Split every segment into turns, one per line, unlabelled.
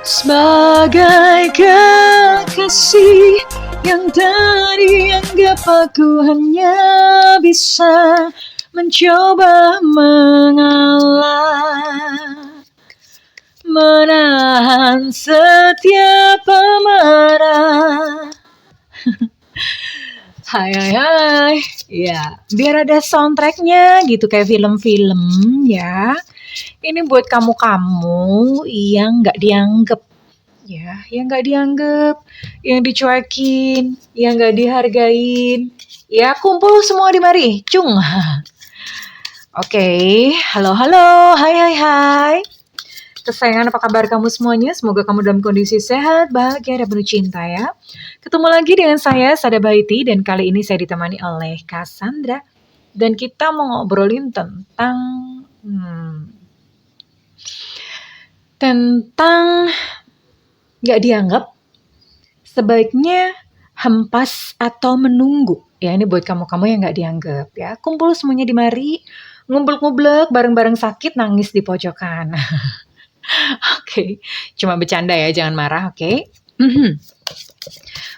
Sebagai kekasih yang dianggap aku hanya bisa mencoba mengalah, menahan setiap amarah. Hai hai hai. Ya, biar ada soundtracknya gitu kayak film-film ya. Ini buat kamu-kamu yang nggak dianggap ya, yang nggak dianggap, yang dicuekin, yang nggak dihargain. Ya, kumpul semua di mari, cung. Oke, halo halo, hai hai hai. Kesayangan, apa kabar kamu semuanya? Semoga kamu dalam kondisi sehat, bahagia, dan penuh cinta ya. Ketemu lagi dengan saya, Sada Baiti, dan kali ini saya ditemani oleh Cassandra. Dan kita mau ngobrolin tentang nggak dianggap, sebaiknya hempas atau menunggu. Ya, ini buat kamu-kamu yang nggak dianggap ya. Kumpul semuanya di mari, ngumpul-ngublek bareng-bareng sakit, nangis di pojokan. Oke, cuma bercanda ya, jangan marah, oke?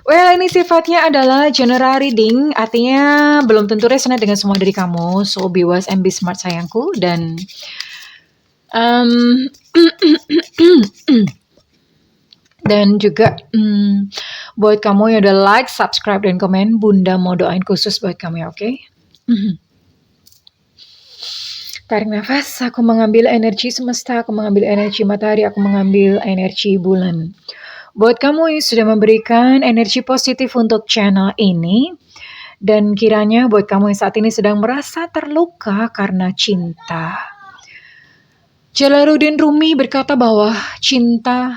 Well, ini sifatnya adalah general reading, artinya belum tentu resonate dengan semua dari kamu. So, be wise and be smart sayangku. Dan dan juga buat kamu yang udah like, subscribe, dan komen, Bunda mau doain khusus buat kamu ya, oke? Tarik nafas, aku mengambil energi semesta, aku mengambil energi matahari, aku mengambil energi bulan. Buat kamu yang sudah memberikan energi positif untuk channel ini, dan kiranya buat kamu yang saat ini sedang merasa terluka karena cinta. Jalaluddin Rumi berkata bahwa cinta,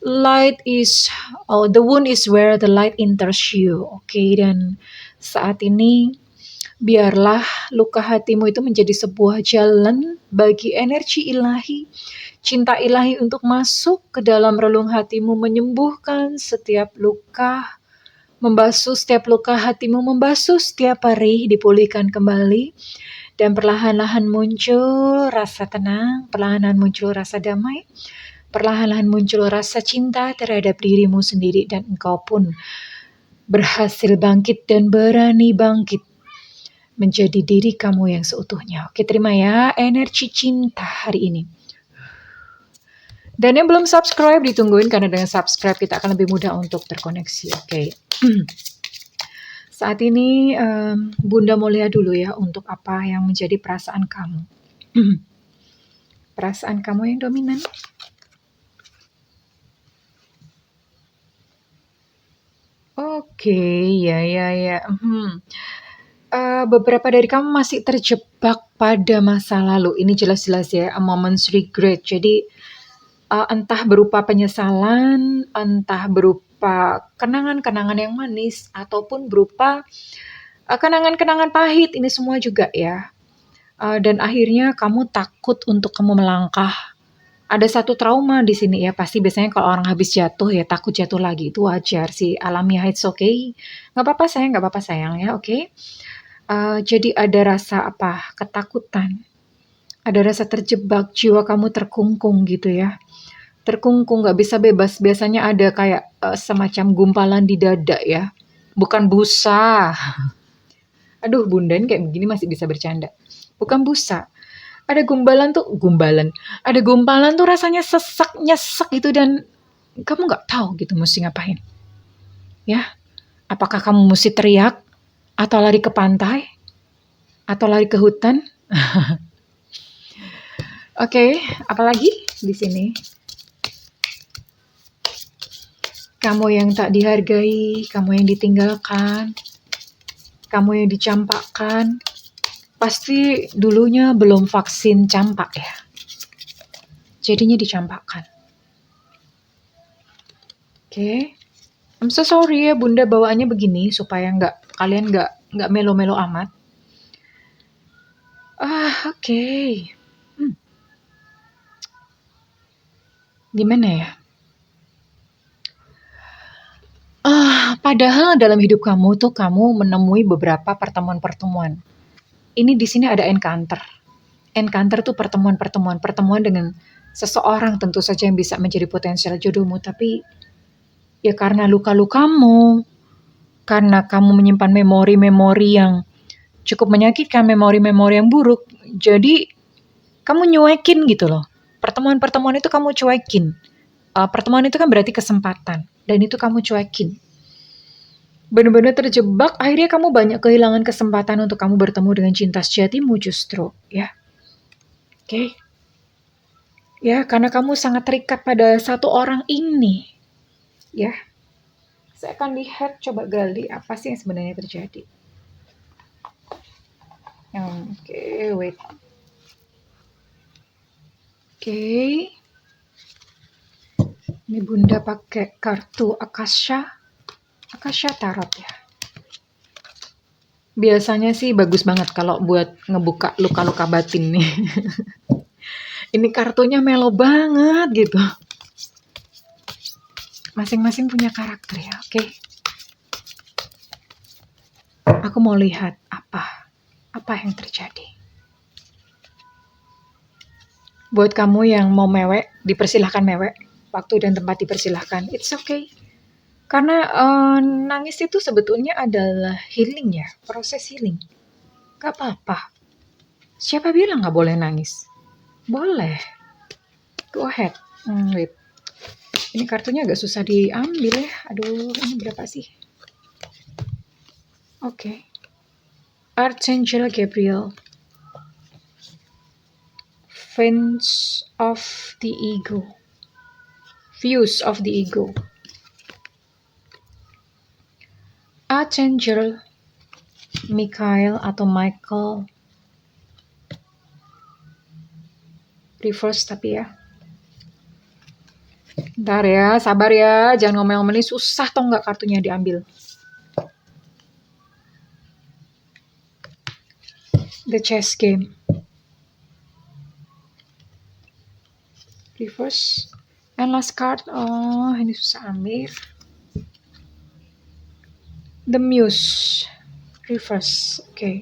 the wound is where the light enters you. Oke, dan saat ini biarlah luka hatimu itu menjadi sebuah jalan bagi energi ilahi, cinta ilahi untuk masuk ke dalam relung hatimu, menyembuhkan setiap luka, membasuh setiap luka hatimu, membasuh setiap perih, dipulihkan kembali, dan perlahan-lahan muncul rasa tenang, perlahan-lahan muncul rasa damai, perlahan-lahan muncul rasa cinta terhadap dirimu sendiri, dan engkau pun berhasil bangkit dan berani bangkit menjadi diri kamu yang seutuhnya. Oke, terima ya energi cinta hari ini. Dan yang belum subscribe, ditungguin, karena dengan subscribe kita akan lebih mudah untuk terkoneksi. Oke. Saat ini Bunda mau lihat dulu ya untuk apa yang menjadi perasaan kamu. Perasaan kamu yang dominan. Oke, ya. Beberapa dari kamu masih terjebak pada masa lalu. Ini jelas-jelas ya, a moment's regret. Jadi entah berupa penyesalan, entah berupa kenangan-kenangan yang manis, ataupun berupa kenangan-kenangan pahit. Ini semua juga ya. Dan akhirnya kamu takut untuk kamu melangkah. Ada satu trauma di sini ya, pasti biasanya kalau orang habis jatuh ya takut jatuh lagi, itu wajar sih, alamiah, it's okay. Nggak apa-apa sayang ya, oke? Jadi ada rasa ketakutan, ada rasa terjebak, jiwa kamu terkungkung gitu ya. Terkungkung, nggak bisa bebas, biasanya ada kayak semacam gumpalan di dada ya, bukan busa. Aduh, Bunda ini kayak begini masih bisa bercanda. Bukan busa. Ada gumpalan, ada gumpalan tuh rasanya sesak, nyesek gitu, dan kamu nggak tahu gitu mesti ngapain. Ya, apakah kamu mesti teriak, atau lari ke pantai, atau lari ke hutan? Oke, apalagi di sini? Kamu yang tak dihargai, kamu yang ditinggalkan, kamu yang dicampakkan. Pasti dulunya belum vaksin campak ya. Jadinya dicampakkan. Oke. I'm so sorry ya Bunda bawaannya begini supaya kalian nggak melo-melo amat. Oke. Gimana ya? Padahal dalam hidup kamu tuh kamu menemui beberapa pertemuan-pertemuan. Ini di sini ada encounter. Encounter tuh pertemuan dengan seseorang tentu saja yang bisa menjadi potensial jodohmu, tapi ya karena luka-lukamu, karena kamu menyimpan memori-memori yang cukup menyakitkan, memori-memori yang buruk, jadi kamu nyuekin gitu loh. Pertemuan-pertemuan itu kamu cuekin. Pertemuan itu kan berarti kesempatan, dan itu kamu cuekin. Benar-benar terjebak, akhirnya kamu banyak kehilangan kesempatan untuk kamu bertemu dengan cinta sejatimu justru, ya. Oke. Ya, karena kamu sangat terikat pada satu orang ini, ya. Saya akan lihat, coba gali apa sih yang sebenarnya terjadi. Oke, wait. Oke. Ini Bunda pakai kartu Akasha Tarot ya. Biasanya sih bagus banget kalau buat ngebuka luka-luka batin nih. Ini kartunya melo banget gitu. Masing-masing punya karakter ya, oke. Aku mau lihat apa yang terjadi. Buat kamu yang mau mewek, dipersilahkan mewek. Waktu dan tempat dipersilahkan, it's okay. Karena nangis itu sebetulnya adalah healing ya, proses healing. Gak apa-apa. Siapa bilang gak boleh nangis? Boleh. Go ahead. Wait. Ini kartunya agak susah diambil ya. Aduh, ini berapa sih? Oke. Archangel Gabriel. Views of the Ego. Views of the Ego. Archangel Michael atau Michael. Reverse tapi ya. Bentar ya, sabar ya. Jangan ngomel-ngomel, ini susah toh nggak kartunya diambil. The chess game. Reverse. And last card. Oh, ini susah ambil. The Muse. Reverse. Oke. Okay.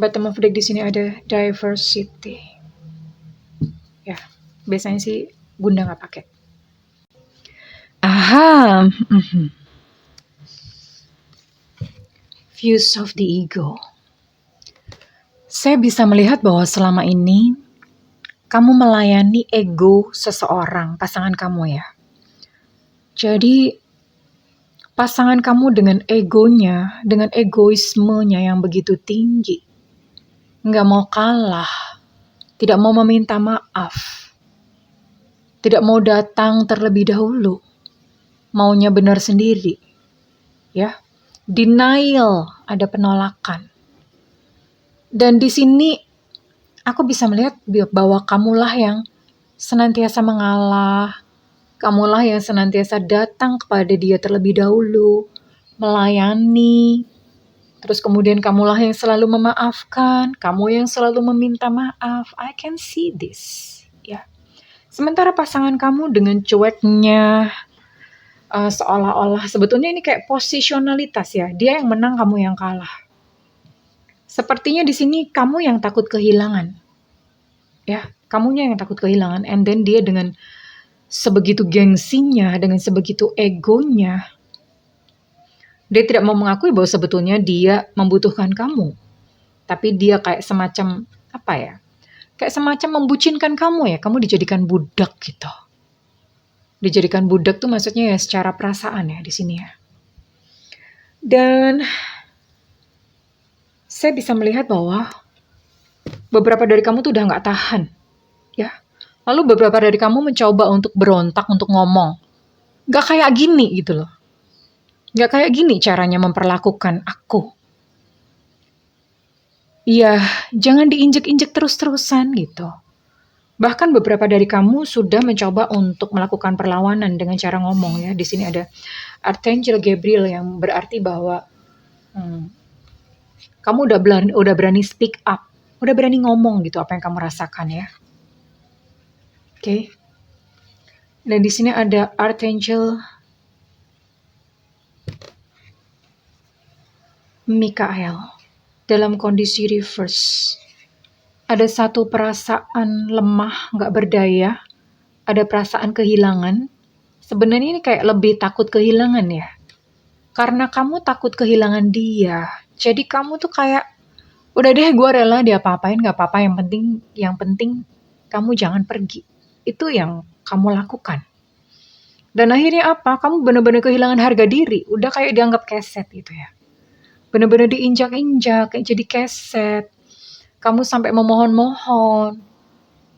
Bottom of deck di sini ada Diversity. Ya, biasanya sih Bunda nggak pakai. Aha. Views of the Ego. Saya bisa melihat bahwa selama ini kamu melayani ego seseorang, pasangan kamu ya. Jadi pasangan kamu dengan egonya, dengan egoismenya yang begitu tinggi, nggak mau kalah, tidak mau meminta maaf, tidak mau datang terlebih dahulu, maunya benar sendiri, ya. Denial, ada penolakan. Dan di sini aku bisa melihat bahwa kamulah yang senantiasa mengalah, kamulah yang senantiasa datang kepada dia terlebih dahulu, melayani, terus kemudian kamulah yang selalu memaafkan, kamu yang selalu meminta maaf. I can see this, ya. Sementara pasangan kamu dengan cueknya, seolah-olah sebetulnya ini kayak posisionalitas ya. Dia yang menang, kamu yang kalah. Sepertinya di sini kamu yang takut kehilangan, ya. Kamunya yang takut kehilangan, and then dia dengan sebegitu gengsinya, dengan sebegitu egonya, dia tidak mau mengakui bahwa sebetulnya dia membutuhkan kamu. Tapi dia kayak semacam, apa ya, kayak semacam membucinkan kamu ya, kamu dijadikan budak gitu. Dijadikan budak tuh maksudnya ya secara perasaan ya di sini ya. Dan saya bisa melihat bahwa beberapa dari kamu tuh udah gak tahan, ya. Lalu beberapa dari kamu mencoba untuk berontak, untuk ngomong. Gak kayak gini gitu loh. Gak kayak gini caranya memperlakukan aku. Ya, jangan diinjek-injek terus-terusan gitu. Bahkan beberapa dari kamu sudah mencoba untuk melakukan perlawanan dengan cara ngomong ya. Di sini ada Archangel Gabriel yang berarti bahwa kamu udah berani speak up, udah berani ngomong gitu apa yang kamu rasakan ya. Oke. Dan di sini ada Archangel Michael dalam kondisi reverse. Ada satu perasaan lemah, nggak berdaya, ada perasaan kehilangan. Sebenarnya ini kayak lebih takut kehilangan ya. Karena kamu takut kehilangan dia, jadi kamu tuh kayak, udah deh gue rela dia apa-apain, nggak apa-apa, yang penting kamu jangan pergi. Itu yang kamu lakukan. Dan akhirnya apa? Kamu bener-bener kehilangan harga diri, udah kayak dianggap keset gitu ya. Bener-bener diinjak-injak, kayak jadi keset. Kamu sampai memohon-mohon,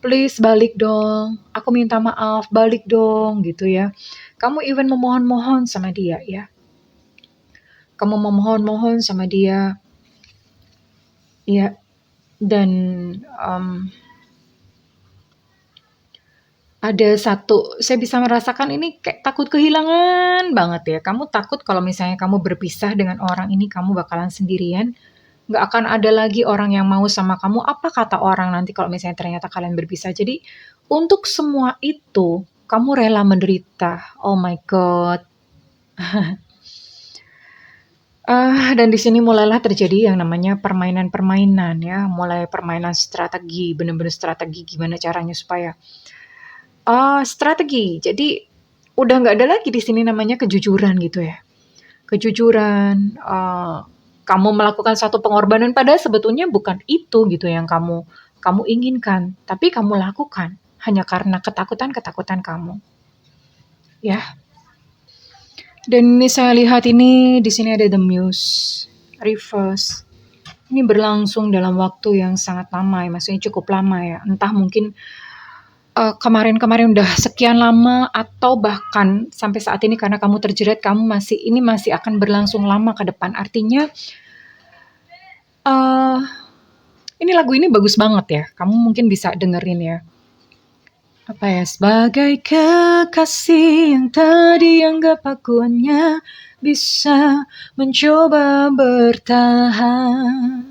please balik dong, aku minta maaf, balik dong gitu ya. Kamu even memohon-mohon sama dia ya. Kamu memohon-mohon sama dia, ya. Dan ada satu, saya bisa merasakan ini kayak takut kehilangan banget ya. Kamu takut kalau misalnya kamu berpisah dengan orang ini, kamu bakalan sendirian. Nggak akan ada lagi orang yang mau sama kamu. Apa kata orang nanti kalau misalnya ternyata kalian berpisah? Jadi untuk semua itu, kamu rela menderita. Oh my God. Dan di sini mulailah terjadi yang namanya permainan-permainan ya. Mulai permainan strategi, bener-bener strategi gimana caranya supaya strategi. Jadi udah nggak ada lagi di sini namanya kejujuran gitu ya. Kejujuran, kamu melakukan satu pengorbanan padahal sebetulnya bukan itu gitu yang kamu kamu inginkan, tapi kamu lakukan hanya karena ketakutan-ketakutan kamu. Ya. Dan ini saya lihat ini di sini ada the Muse reverse. Ini berlangsung dalam waktu yang sangat lama ya, maksudnya cukup lama ya. Entah mungkin kemarin-kemarin udah sekian lama atau bahkan sampai saat ini karena kamu terjerat, kamu masih akan berlangsung lama ke depan. Artinya ini lagu ini bagus banget ya. Kamu mungkin bisa dengerin ya. Apa ya? Sebagai kekasih yang tadi anggap aku hanya bisa mencoba bertahan.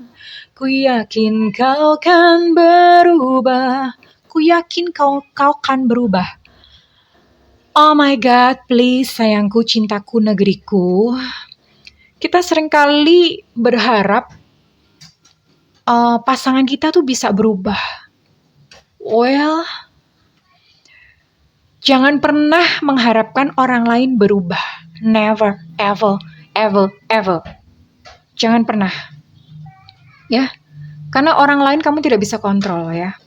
Ku yakin kau kan berubah. Ku yakin kau kan berubah. Oh my God, please sayangku, cintaku, negeriku. Kita seringkali berharap pasangan kita tuh bisa berubah. Well, jangan pernah mengharapkan orang lain berubah. Never, ever, ever, ever. Jangan pernah. Ya, karena orang lain kamu tidak bisa kontrol ya.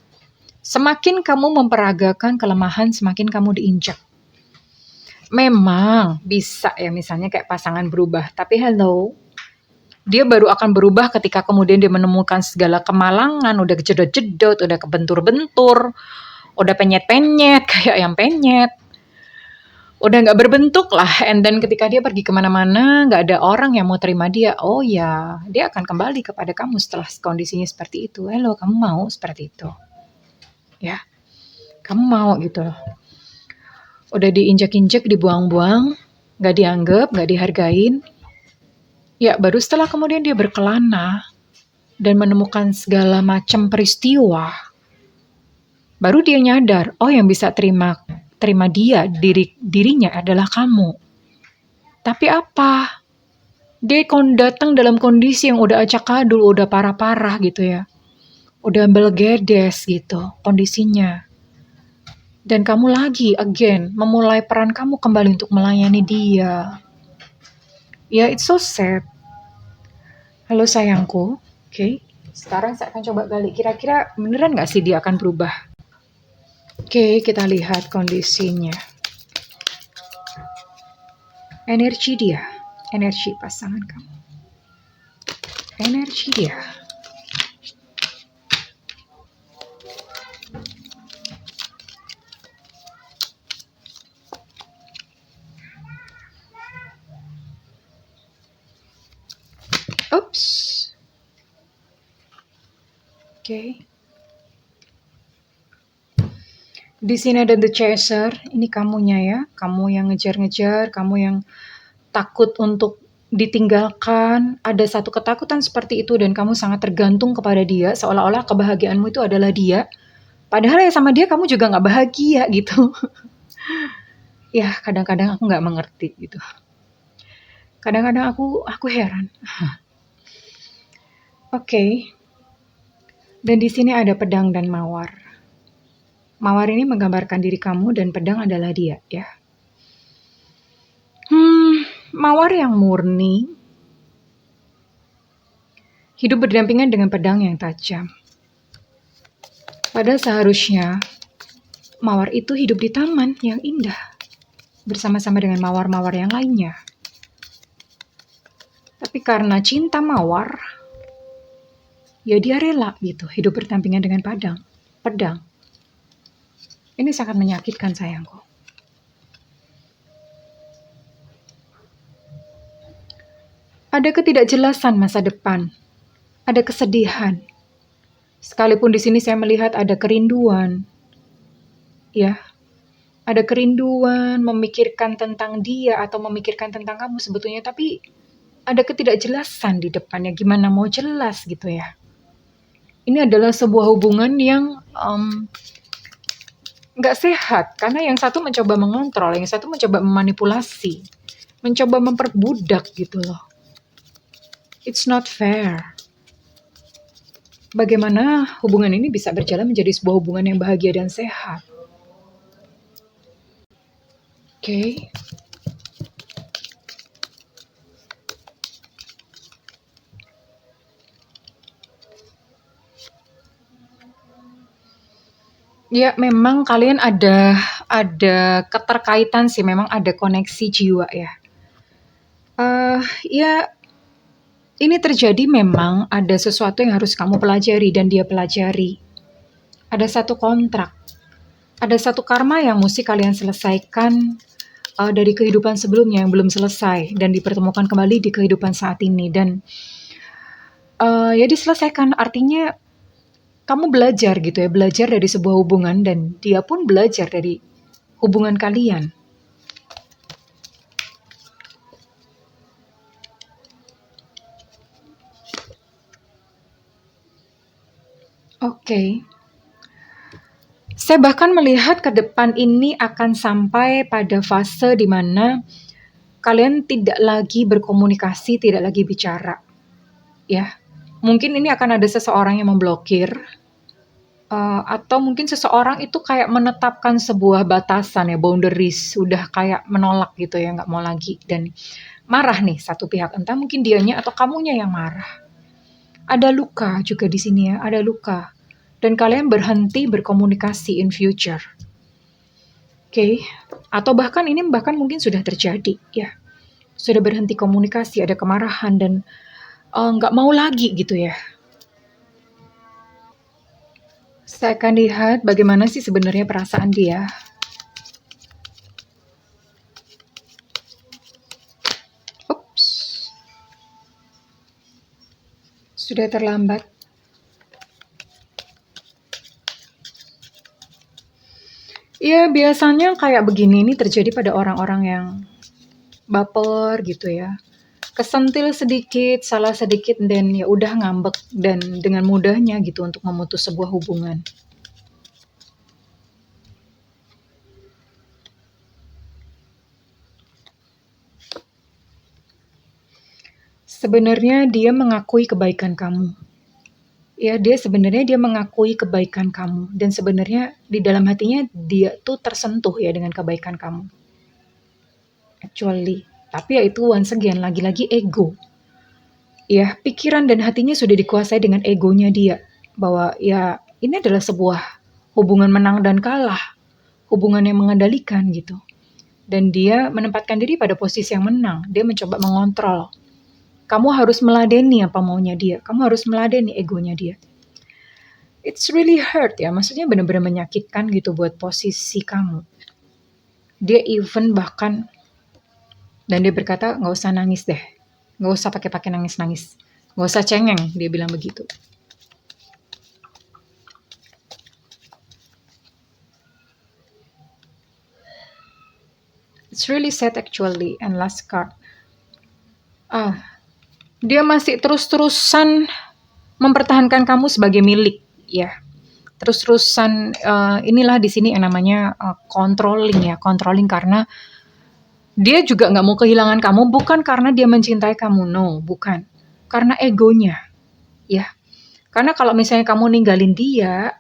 Semakin kamu memperagakan kelemahan, semakin kamu diinjak. Memang bisa ya misalnya kayak pasangan berubah, tapi hello, dia baru akan berubah ketika kemudian dia menemukan segala kemalangan, udah kejedot-jedot, udah kebentur-bentur, udah penyet-penyet, kayak ayam penyet, udah nggak berbentuk lah, and then ketika dia pergi kemana-mana, nggak ada orang yang mau terima dia, oh ya, dia akan kembali kepada kamu setelah kondisinya seperti itu. Hello, kamu mau seperti itu? Ya, kamu mau gitu loh. Udah diinjak-injak, dibuang-buang, nggak dianggap, nggak dihargain. Ya, baru setelah kemudian dia berkelana dan menemukan segala macam peristiwa, baru dia nyadar, oh yang bisa terima dia, dirinya adalah kamu. Tapi apa? Dia datang dalam kondisi yang udah acak-adul, udah parah-parah gitu ya. Udah belegedes gitu kondisinya. Dan kamu lagi, again, memulai peran kamu kembali untuk melayani dia. Ya, it's so sad. Halo sayangku, oke. Sekarang saya akan coba gali, kira-kira beneran gak sih dia akan berubah? Oke, kita lihat kondisinya. Energi dia, energi pasangan kamu. Energi dia. Oops. Oke. Di sini ada the chaser, ini kamunya ya. Kamu yang ngejar-ngejar, kamu yang takut untuk ditinggalkan, ada satu ketakutan seperti itu dan kamu sangat tergantung kepada dia, seolah-olah kebahagiaanmu itu adalah dia. Padahal ya sama dia kamu juga nggak bahagia gitu. Ya kadang-kadang aku nggak mengerti gitu. Kadang-kadang aku heran. Oke. Dan di sini ada pedang dan mawar. Mawar ini menggambarkan diri kamu dan pedang adalah dia, ya. Mawar yang murni hidup berdampingan dengan pedang yang tajam. Padahal seharusnya mawar itu hidup di taman yang indah bersama-sama dengan mawar-mawar yang lainnya. Tapi karena cinta mawar, ya dia rela gitu hidup berdampingan dengan pedang. Ini sangat menyakitkan sayangku. Ada ketidakjelasan masa depan, ada kesedihan. Sekalipun di sini saya melihat ada kerinduan, ya, ada kerinduan memikirkan tentang dia atau memikirkan tentang kamu sebetulnya, tapi ada ketidakjelasan di depannya. Gimana mau jelas gitu ya? Ini adalah sebuah hubungan yang nggak sehat karena yang satu mencoba mengontrol, yang satu mencoba memanipulasi, mencoba memperbudak gitu loh. It's not fair. Bagaimana hubungan ini bisa berjalan menjadi sebuah hubungan yang bahagia dan sehat? Oke. Ya, memang kalian ada keterkaitan sih, memang ada koneksi jiwa ya. Ya, ini terjadi memang ada sesuatu yang harus kamu pelajari dan dia pelajari. Ada satu kontrak, ada satu karma yang mesti kalian selesaikan dari kehidupan sebelumnya yang belum selesai dan dipertemukan kembali di kehidupan saat ini. Dan ya diselesaikan, artinya kamu belajar gitu ya, belajar dari sebuah hubungan dan dia pun belajar dari hubungan kalian. Oke. Saya bahkan melihat ke depan ini akan sampai pada fase di mana kalian tidak lagi berkomunikasi, tidak lagi bicara. Ya. Mungkin ini akan ada seseorang yang memblokir, atau mungkin seseorang itu kayak menetapkan sebuah batasan ya, boundaries, udah kayak menolak gitu ya, nggak mau lagi dan marah nih satu pihak, entah mungkin dianya atau kamunya yang marah. Ada luka juga di sini ya, ada luka. Dan kalian berhenti berkomunikasi in future. Oke. Atau bahkan ini mungkin sudah terjadi ya. Sudah berhenti komunikasi, ada kemarahan dan nggak mau lagi gitu ya. Saya akan lihat bagaimana sih sebenarnya perasaan dia. Ups. Sudah terlambat. Ya, biasanya kayak begini ini terjadi pada orang-orang yang baper gitu ya. Kesentil sedikit, salah sedikit, dan ya udah ngambek dan dengan mudahnya gitu untuk memutus sebuah hubungan. Sebenarnya dia mengakui kebaikan kamu. Ya, dia mengakui kebaikan kamu dan sebenarnya di dalam hatinya dia tuh tersentuh ya dengan kebaikan kamu. Actually, tapi ya itu once again lagi-lagi ego. Ya, pikiran dan hatinya sudah dikuasai dengan egonya dia bahwa ya ini adalah sebuah hubungan menang dan kalah, hubungan yang mengendalikan gitu. Dan dia menempatkan diri pada posisi yang menang, dia mencoba mengontrol. Kamu harus meladeni apa maunya dia. Kamu harus meladeni egonya dia. It's really hurt ya. Maksudnya benar-benar menyakitkan gitu buat posisi kamu. Dia even bahkan, dan dia berkata, nggak usah nangis deh. Nggak usah pakai nangis-nangis. Nggak usah cengeng, dia bilang begitu. It's really sad actually. And last card. Dia masih terus-terusan mempertahankan kamu sebagai milik, ya. Terus-terusan inilah di sini yang namanya controlling karena dia juga nggak mau kehilangan kamu, bukan karena dia mencintai kamu, no, bukan, karena egonya, ya. Karena kalau misalnya kamu ninggalin dia,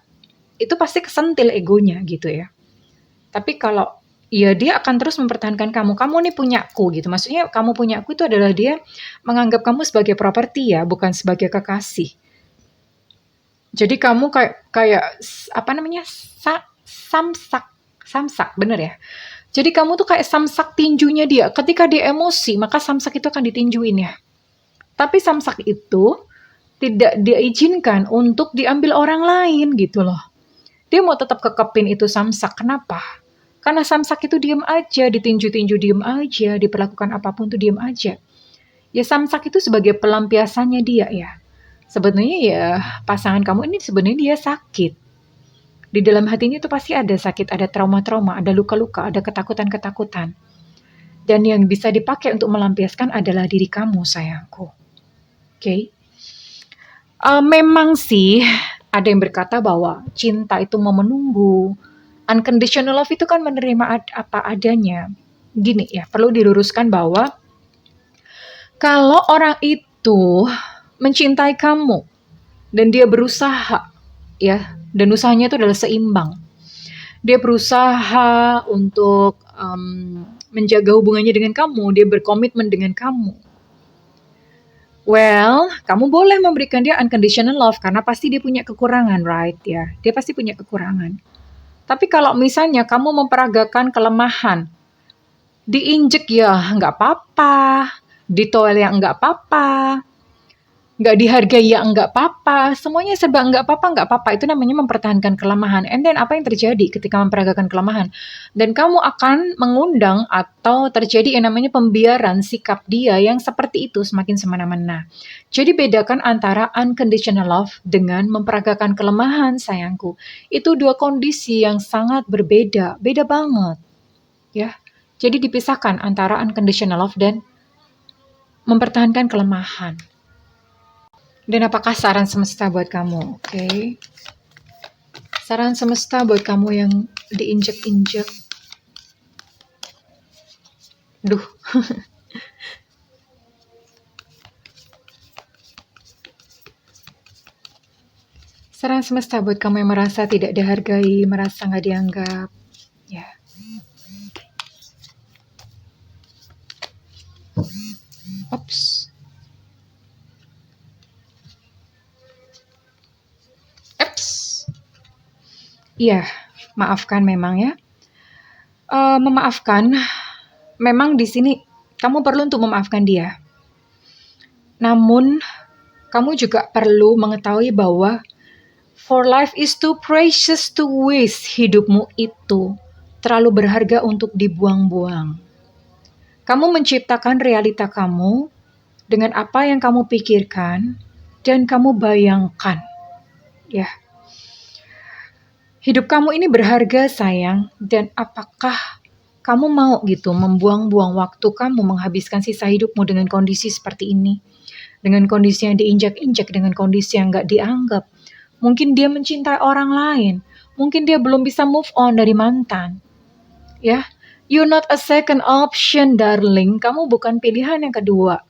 itu pasti kesentil egonya gitu ya. Tapi kalau ya dia akan terus mempertahankan kamu. Kamu nih punyaku gitu. Maksudnya kamu punyaku itu adalah dia menganggap kamu sebagai properti ya, bukan sebagai kekasih. Jadi kamu kayak kayak apa namanya? Samsak. Samsak, bener ya? Jadi kamu tuh kayak samsak tinjunya dia. Ketika dia emosi, maka samsak itu akan ditinjuin ya. Tapi samsak itu tidak diizinkan untuk diambil orang lain gitu loh. Dia mau tetap kekepin itu samsak. Kenapa? Karena samsak itu diem aja, ditinju-tinju diem aja, diperlakukan apapun tuh diem aja. Ya samsak itu sebagai pelampiasannya dia ya. Sebenarnya ya pasangan kamu ini sebenarnya dia sakit. Di dalam hatinya itu pasti ada sakit, ada trauma-trauma, ada luka-luka, ada ketakutan-ketakutan. Dan yang bisa dipakai untuk melampiaskan adalah diri kamu, sayangku. Oke? Memang sih ada yang berkata bahwa cinta itu mau menunggu. Unconditional love itu kan menerima apa adanya. Gini ya, perlu diluruskan bahwa kalau orang itu mencintai kamu dan dia berusaha ya, dan usahanya itu adalah seimbang. Dia berusaha untuk menjaga hubungannya dengan kamu, dia berkomitmen dengan kamu. Well, kamu boleh memberikan dia unconditional love karena pasti dia punya kekurangan, right ya? Dia pasti punya kekurangan. Tapi kalau misalnya kamu memperagakan kelemahan, diinjek ya nggak apa-apa, ditolak ya nggak apa-apa, nggak dihargai ya nggak apa-apa, semuanya serba nggak apa-apa, itu namanya mempertahankan kelemahan. And then apa yang terjadi ketika memperagakan kelemahan? Dan kamu akan mengundang atau terjadi yang namanya pembiaran sikap dia yang seperti itu semakin semena-mena. Jadi bedakan antara unconditional love dengan memperagakan kelemahan, sayangku. Itu dua kondisi yang sangat berbeda, beda banget. Ya, jadi dipisahkan antara unconditional love dan mempertahankan kelemahan. Dan apakah saran semesta buat kamu? Oke. Saran semesta buat kamu yang diinjek-injek. Duh. Saran semesta buat kamu yang merasa tidak dihargai, merasa nggak dianggap. Ya. Ops. Iya, maafkan memang ya. Memaafkan, memang di sini kamu perlu untuk memaafkan dia. Namun, kamu juga perlu mengetahui bahwa for life is too precious to waste. Hidupmu itu terlalu berharga untuk dibuang-buang. Kamu menciptakan realita kamu dengan apa yang kamu pikirkan dan kamu bayangkan. Ya. Hidup kamu ini berharga, sayang, dan apakah kamu mau gitu membuang-buang waktu kamu, menghabiskan sisa hidupmu dengan kondisi seperti ini? Dengan kondisi yang diinjak-injak, dengan kondisi yang gak dianggap. Mungkin dia mencintai orang lain. Mungkin dia belum bisa move on dari mantan. Ya, you're not a second option, darling. Kamu bukan pilihan yang kedua.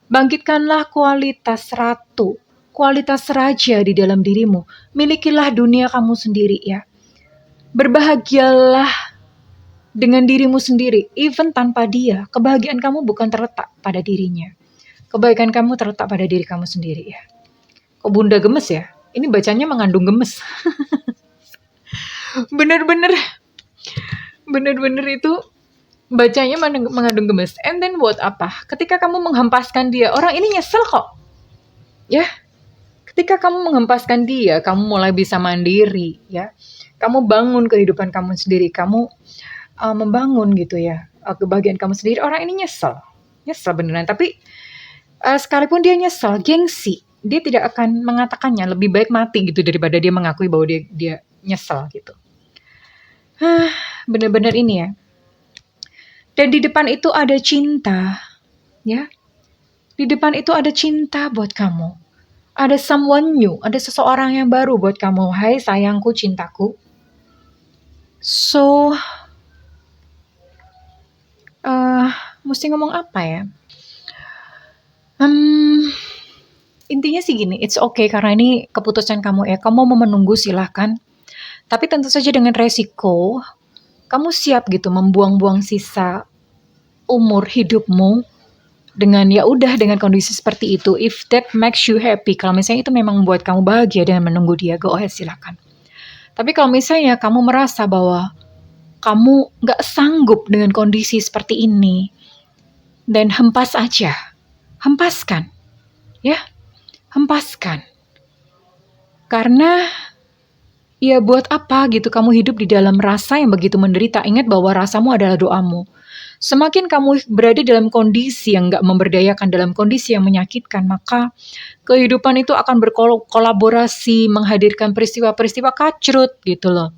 Bangkitkanlah kualitas ratu, kualitas raja di dalam dirimu. Milikilah dunia kamu sendiri ya. Berbahagialah dengan dirimu sendiri, even tanpa dia. Kebahagiaan kamu bukan terletak pada dirinya. Kebaikan kamu terletak pada diri kamu sendiri ya. Kok bunda gemes ya? Ini bacanya mengandung gemes. Bener-bener itu bacanya mengandung gemes. And then buat apa? Ketika kamu menghempaskan dia, orang ini nyesel kok. Ya, ketika kamu menghempaskan dia, kamu mulai bisa mandiri ya. Kamu bangun kehidupan kamu sendiri, kamu membangun gitu ya kebahagiaan kamu sendiri. Orang ini nyesel beneran. Tapi sekalipun dia nyesel, gengsi, dia tidak akan mengatakannya. Lebih baik mati gitu daripada dia mengakui bahwa dia nyesel gitu. Bener-bener ini ya. Dan di depan itu ada cinta, ya. Di depan itu ada cinta buat kamu. Ada someone new, ada seseorang yang baru buat kamu. Hai sayangku, cintaku. So, mesti ngomong apa ya? Intinya sih gini, it's okay karena ini keputusan kamu ya. Kamu mau menunggu silahkan. Tapi tentu saja dengan resiko, kamu siap gitu membuang-buang sisa umur hidupmu dengan ya udah dengan kondisi seperti itu. If that makes you happy, kalau misalnya itu memang membuat kamu bahagia dan menunggu dia, go ahead silakan. Tapi kalau misalnya kamu merasa bahwa kamu nggak sanggup dengan kondisi seperti ini, dan hempas aja, hempaskan, ya, hempaskan. Karena ya buat apa gitu kamu hidup di dalam rasa yang begitu menderita. Ingat bahwa rasamu adalah doamu. Semakin kamu berada dalam kondisi yang gak memberdayakan, dalam kondisi yang menyakitkan, maka kehidupan itu akan berkolaborasi menghadirkan peristiwa-peristiwa kacrut gitu loh.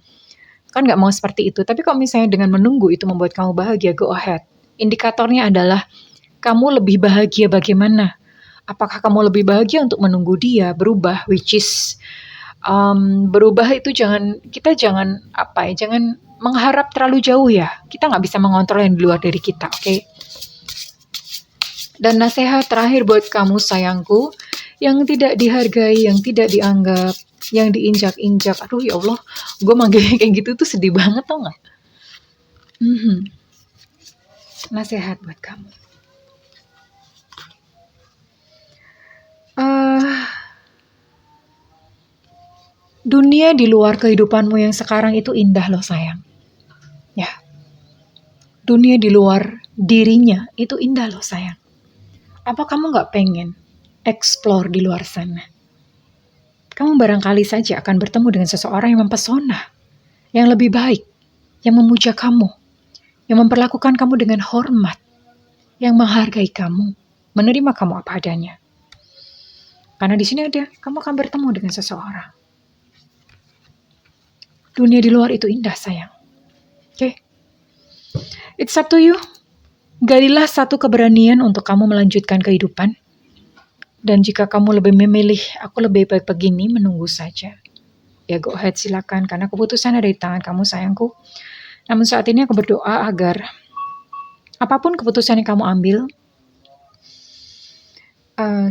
Kan gak mau seperti itu. Tapi kalau misalnya dengan menunggu itu membuat kamu bahagia, go ahead. Indikatornya adalah kamu lebih bahagia bagaimana? Apakah kamu lebih bahagia untuk menunggu dia berubah, which is berubah itu kita jangan mengharap terlalu jauh ya. Kita nggak bisa mengontrol yang di luar dari kita, oke? Dan nasihat terakhir buat kamu sayangku, yang tidak dihargai, yang tidak dianggap, yang diinjak-injak. Aduh ya Allah, gue manggilnya kayak gitu tuh sedih banget tau nggak? Nasihat buat kamu. Dunia di luar kehidupanmu yang sekarang itu indah loh sayang. Ya. Dunia di luar dirinya itu indah loh sayang. Apa kamu gak pengen explore di luar sana? Kamu barangkali saja akan bertemu dengan seseorang yang mempesona, yang lebih baik, yang memuja kamu, yang memperlakukan kamu dengan hormat, yang menghargai kamu, menerima kamu apa adanya. Karena di sini kamu akan bertemu dengan seseorang. Dunia di luar itu indah sayang. Oke? It's up to you. Galilah satu keberanian untuk kamu melanjutkan kehidupan. Dan jika kamu lebih memilih, aku lebih baik begini, menunggu saja. Ya go ahead silakan, karena keputusan ada di tangan kamu sayangku. Namun saat ini aku berdoa agar apapun keputusan yang kamu ambil,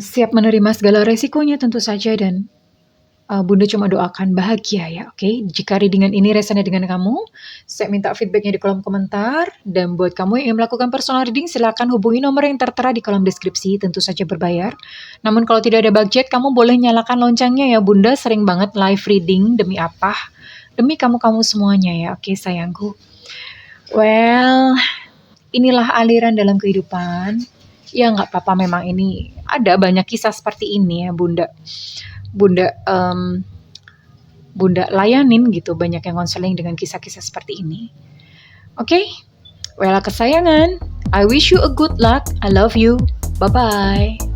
siap menerima segala resikonya tentu saja, dan Bunda cuma doakan bahagia ya, oke? Jika readingan ini resonate dengan kamu, saya minta feedbacknya di kolom komentar. Dan buat kamu yang ingin melakukan personal reading, silakan hubungi nomor yang tertera di kolom deskripsi, tentu saja berbayar. Namun kalau tidak ada budget, kamu boleh nyalakan loncengnya ya. Bunda sering banget live reading, demi apa? Demi kamu-kamu semuanya ya, oke sayangku. Well, inilah aliran dalam kehidupan. Ya nggak apa-apa, memang ini ada banyak kisah seperti ini ya Bunda layanin gitu, banyak yang konseling dengan kisah-kisah seperti ini. Oke? Well, kesayangan, I wish you a good luck. I love you. Bye-bye.